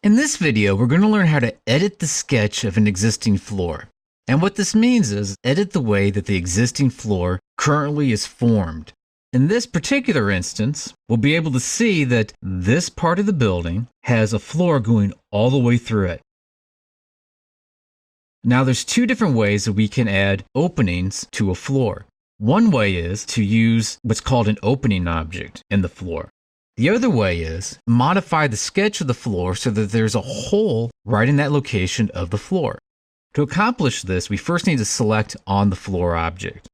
In this video, we're going to learn how to edit the sketch of an existing floor. And what this means is edit the way that the existing floor currently is formed. In this particular instance, we'll be able to see that this part of the building has a floor going all the way through it. Now there's two different ways that we can add openings to a floor. One way is to use what's called an opening object in the floor. The other way is modify the sketch of the floor so that there's a hole right in that location of the floor. To accomplish this, we first need to select on the floor object.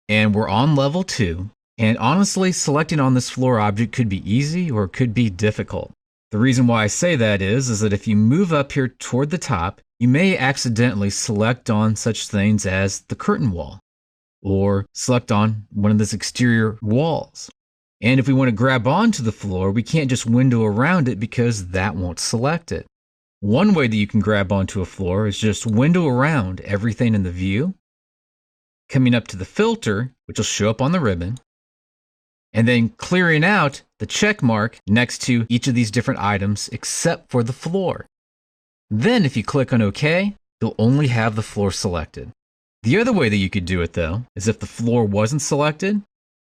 And we're on level 2. And honestly, selecting on this floor object could be easy or it could be difficult. The reason why I say that is that if you move up here toward the top, you may accidentally select on such things as the curtain wall or select on one of these exterior walls. And if we want to grab onto the floor, we can't just window around it because that won't select it. One way that you can grab onto a floor is just window around everything in the view, coming up to the filter, which will show up on the ribbon, and then clearing out the check mark next to each of these different items except for the floor. Then if you click on OK, you'll only have the floor selected. The other way that you could do it though, is if the floor wasn't selected,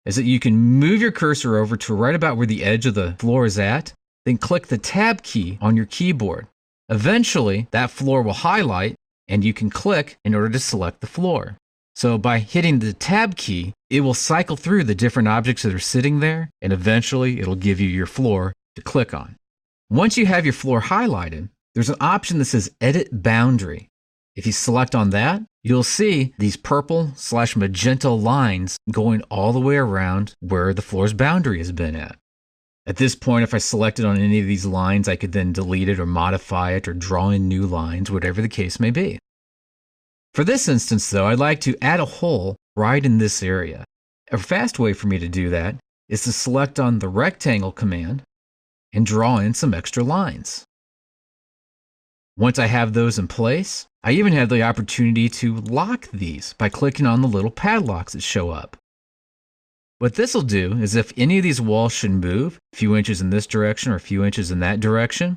is that you can move your cursor over to right about where the edge of the floor is at, then click the Tab key on your keyboard. Eventually, that floor will highlight and you can click in order to select the floor. So by hitting the Tab key, it will cycle through the different objects that are sitting there and eventually it'll give you your floor to click on. Once you have your floor highlighted, there's an option that says Edit Boundary. If you select on that, you'll see these purple/magenta lines going all the way around where the floor's boundary has been at. At this point, if I selected on any of these lines, I could then delete it or modify it or draw in new lines, whatever the case may be. For this instance, though, I'd like to add a hole right in this area. A fast way for me to do that is to select on the rectangle command and draw in some extra lines. Once I have those in place, I even have the opportunity to lock these by clicking on the little padlocks that show up. What this will do is if any of these walls should move a few inches in this direction or a few inches in that direction,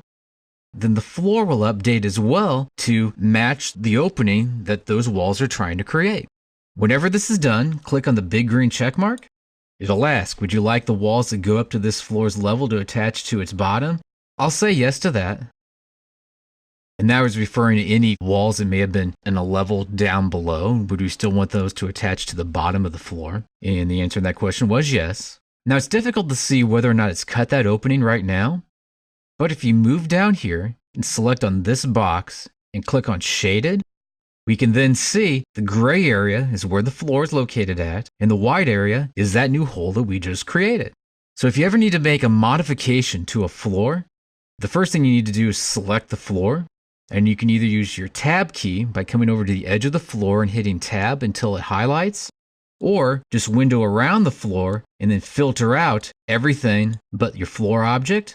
then the floor will update as well to match the opening that those walls are trying to create. Whenever this is done, click on the big green check mark. It'll ask, would you like the walls that go up to this floor's level to attach to its bottom? I'll say yes to that. And that was referring to any walls that may have been in a level down below. Would we still want those to attach to the bottom of the floor? And the answer to that question was yes. Now it's difficult to see whether or not it's cut that opening right now. But if you move down here and select on this box and click on Shaded, we can then see the gray area is where the floor is located at, and the white area is that new hole that we just created. So if you ever need to make a modification to a floor, the first thing you need to do is select the floor. And you can either use your Tab key by coming over to the edge of the floor and hitting Tab until it highlights, or just window around the floor and then filter out everything but your floor object.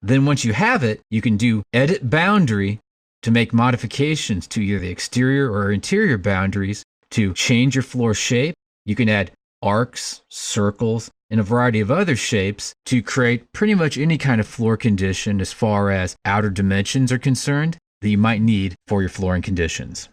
Then once you have it, you can do Edit Boundary to make modifications to either the exterior or interior boundaries to change your floor shape. You can add arcs, circles, and a variety of other shapes to create pretty much any kind of floor condition as far as outer dimensions are concerned that you might need for your flooring conditions.